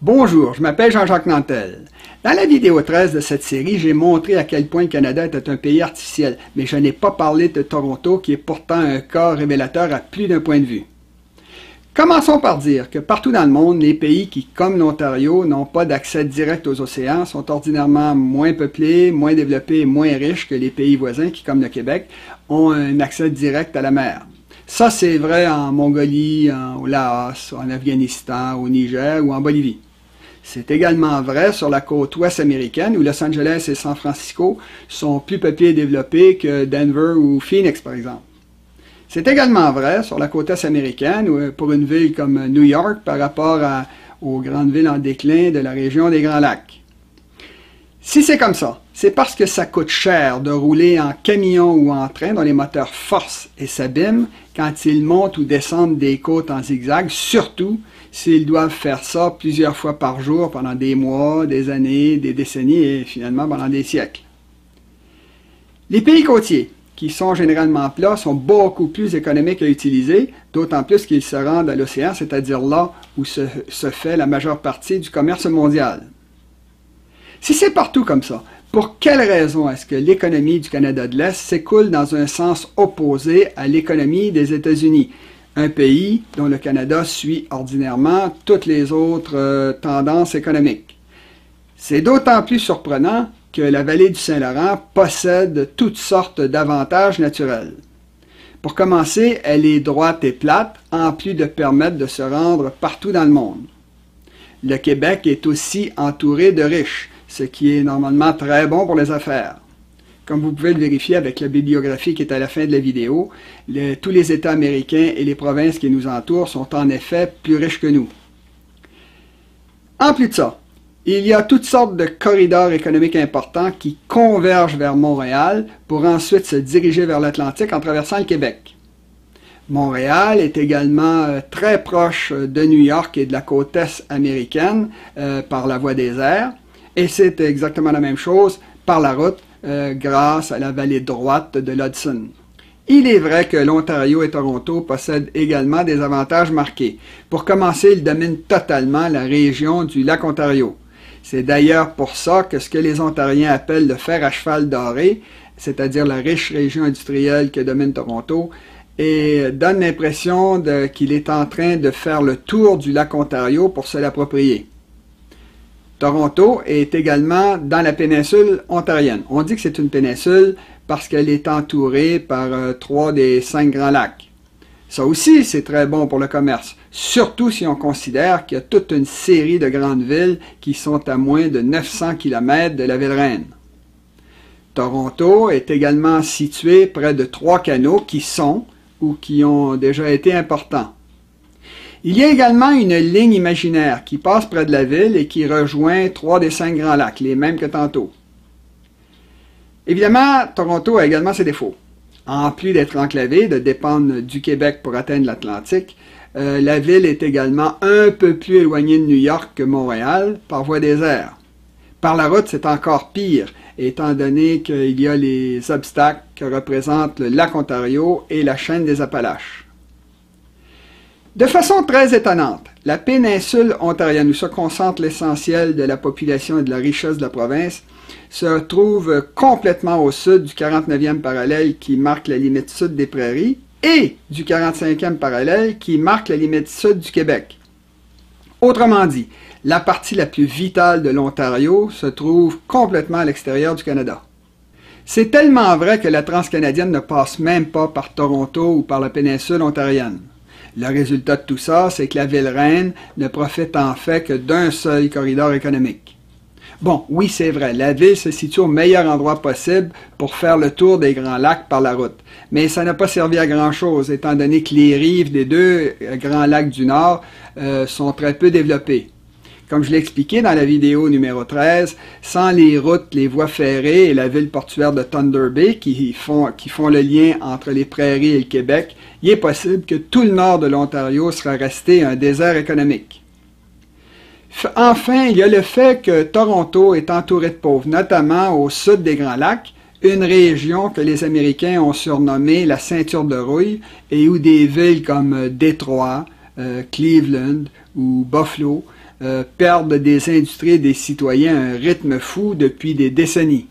Bonjour, je m'appelle Jean-Jacques Nantel. Dans la vidéo 13 de cette série, j'ai montré à quel point le Canada était un pays artificiel, mais je n'ai pas parlé de Toronto, qui est pourtant un cas révélateur à plus d'un point de vue. Commençons par dire que partout dans le monde, les pays qui, comme l'Ontario, n'ont pas d'accès direct aux océans sont ordinairement moins peuplés, moins développés et moins riches que les pays voisins qui, comme le Québec, ont un accès direct à la mer. Ça, c'est vrai en Mongolie, au Laos, en Afghanistan, au Niger ou en Bolivie. C'est également vrai sur la côte ouest américaine où Los Angeles et San Francisco sont plus peuplés et développés que Denver ou Phoenix, par exemple. C'est également vrai sur la côte est américaine où, pour une ville comme New York par rapport aux grandes villes en déclin de la région des Grands Lacs. Si c'est comme ça, c'est parce que ça coûte cher de rouler en camion ou en train dont les moteurs forcent et s'abîment quand ils montent ou descendent des côtes en zigzag, surtout s'ils doivent faire ça plusieurs fois par jour pendant des mois, des années, des décennies et finalement pendant des siècles. Les pays côtiers, qui sont généralement plats, sont beaucoup plus économiques à utiliser, d'autant plus qu'ils se rendent à l'océan, c'est-à-dire là où se fait la majeure partie du commerce mondial. Si c'est partout comme ça, pour quelle raison est-ce que l'économie du Canada de l'Est s'écoule dans un sens opposé à l'économie des États-Unis, un pays dont le Canada suit ordinairement toutes les autres tendances économiques? C'est d'autant plus surprenant que la vallée du Saint-Laurent possède toutes sortes d'avantages naturels. Pour commencer, elle est droite et plate, en plus de permettre de se rendre partout dans le monde. Le Québec est aussi entouré de riches, ce qui est normalement très bon pour les affaires. Comme vous pouvez le vérifier avec la bibliographie qui est à la fin de la vidéo, tous les États américains et les provinces qui nous entourent sont en effet plus riches que nous. En plus de ça, il y a toutes sortes de corridors économiques importants qui convergent vers Montréal pour ensuite se diriger vers l'Atlantique en traversant le Québec. Montréal est également très proche de New York et de la côte est américaine par la voie des airs, et c'est exactement la même chose par la route grâce à la vallée droite de l'Hudson. Il est vrai que l'Ontario et Toronto possèdent également des avantages marqués. Pour commencer, ils dominent totalement la région du lac Ontario. C'est d'ailleurs pour ça que ce que les Ontariens appellent le fer à cheval doré, c'est-à-dire la riche région industrielle que domine Toronto, et donne l'impression qu'il est en train de faire le tour du lac Ontario pour se l'approprier. Toronto est également dans la péninsule ontarienne. On dit que c'est une péninsule parce qu'elle est entourée par 3 des 5 grands lacs. Ça aussi, c'est très bon pour le commerce, surtout si on considère qu'il y a toute une série de grandes villes qui sont à moins de 900 km de la ville reine. Toronto est également situé près de 3 canaux qui sont ou qui ont déjà été importants. Il y a également une ligne imaginaire qui passe près de la ville et qui rejoint 3 des 5 grands lacs, les mêmes que tantôt. Évidemment, Toronto a également ses défauts. En plus d'être enclavée, de dépendre du Québec pour atteindre l'Atlantique, la ville est également un peu plus éloignée de New York que Montréal par voie des airs. Par la route, c'est encore pire, étant donné qu'il y a les obstacles que représentent le lac Ontario et la chaîne des Appalaches. De façon très étonnante, la péninsule ontarienne, où se concentre l'essentiel de la population et de la richesse de la province, se trouve complètement au sud du 49e parallèle qui marque la limite sud des prairies et du 45e parallèle qui marque la limite sud du Québec. Autrement dit, la partie la plus vitale de l'Ontario se trouve complètement à l'extérieur du Canada. C'est tellement vrai que la transcanadienne ne passe même pas par Toronto ou par la péninsule ontarienne. Le résultat de tout ça, c'est que la ville reine ne profite en fait que d'un seul corridor économique. Bon, oui, c'est vrai, la ville se situe au meilleur endroit possible pour faire le tour des Grands Lacs par la route. Mais ça n'a pas servi à grand-chose, étant donné que les rives des 2 Grands Lacs du Nord sont très peu développées. Comme je l'ai expliqué dans la vidéo numéro 13, sans les routes, les voies ferrées et la ville portuaire de Thunder Bay qui font le lien entre les prairies et le Québec, il est possible que tout le nord de l'Ontario sera resté un désert économique. Enfin, il y a le fait que Toronto est entouré de pauvres, notamment au sud des Grands Lacs, une région que les Américains ont surnommée la ceinture de rouille et où des villes comme Détroit, Cleveland ou Buffalo perdent des industries et des citoyens à un rythme fou depuis des décennies.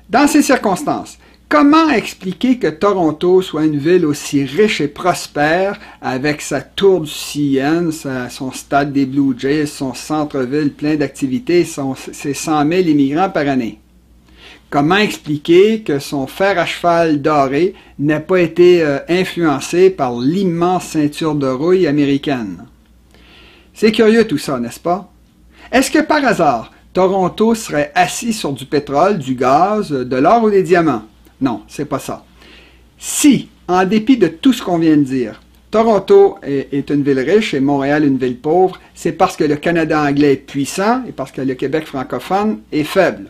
Dans ces circonstances, comment expliquer que Toronto soit une ville aussi riche et prospère avec sa tour du CN, son stade des Blue Jays, son centre-ville plein d'activités, ses 100 000 immigrants par année? Comment expliquer que son fer à cheval doré n'ait pas été influencé par l'immense ceinture de rouille américaine? C'est curieux tout ça, n'est-ce pas? Est-ce que par hasard, Toronto serait assis sur du pétrole, du gaz, de l'or ou des diamants? Non, c'est pas ça. Si, en dépit de tout ce qu'on vient de dire, Toronto est une ville riche et Montréal une ville pauvre, c'est parce que le Canada anglais est puissant et parce que le Québec francophone est faible.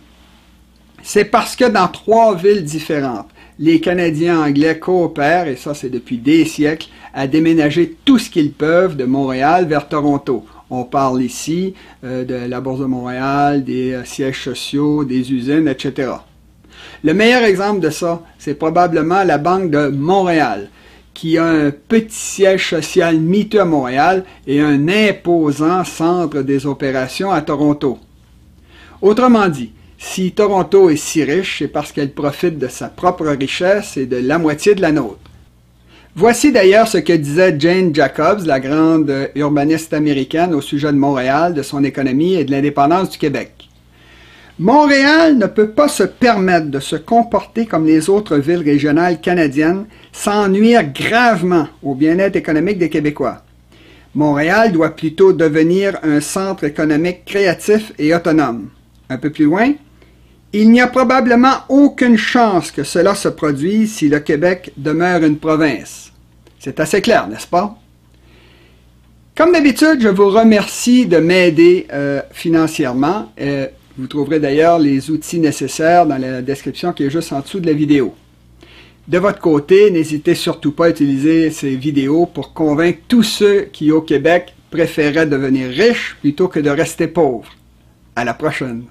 C'est parce que dans 3 villes différentes, les Canadiens anglais coopèrent, et ça c'est depuis des siècles, à déménager tout ce qu'ils peuvent de Montréal vers Toronto. On parle ici de la Bourse de Montréal, des sièges sociaux, des usines, etc. Le meilleur exemple de ça, c'est probablement la Banque de Montréal, qui a un petit siège social miteux à Montréal et un imposant centre des opérations à Toronto. Autrement dit, si Toronto est si riche, c'est parce qu'elle profite de sa propre richesse et de la moitié de la nôtre. Voici d'ailleurs ce que disait Jane Jacobs, la grande urbaniste américaine, au sujet de Montréal, de son économie et de l'indépendance du Québec. Montréal ne peut pas se permettre de se comporter comme les autres villes régionales canadiennes sans nuire gravement au bien-être économique des Québécois. Montréal doit plutôt devenir un centre économique créatif et autonome. Un peu plus loin, il n'y a probablement aucune chance que cela se produise si le Québec demeure une province. C'est assez clair, n'est-ce pas? Comme d'habitude, je vous remercie de m'aider financièrement. Vous trouverez d'ailleurs les outils nécessaires dans la description qui est juste en dessous de la vidéo. De votre côté, n'hésitez surtout pas à utiliser ces vidéos pour convaincre tous ceux qui, au Québec, préféraient devenir riches plutôt que de rester pauvres. À la prochaine!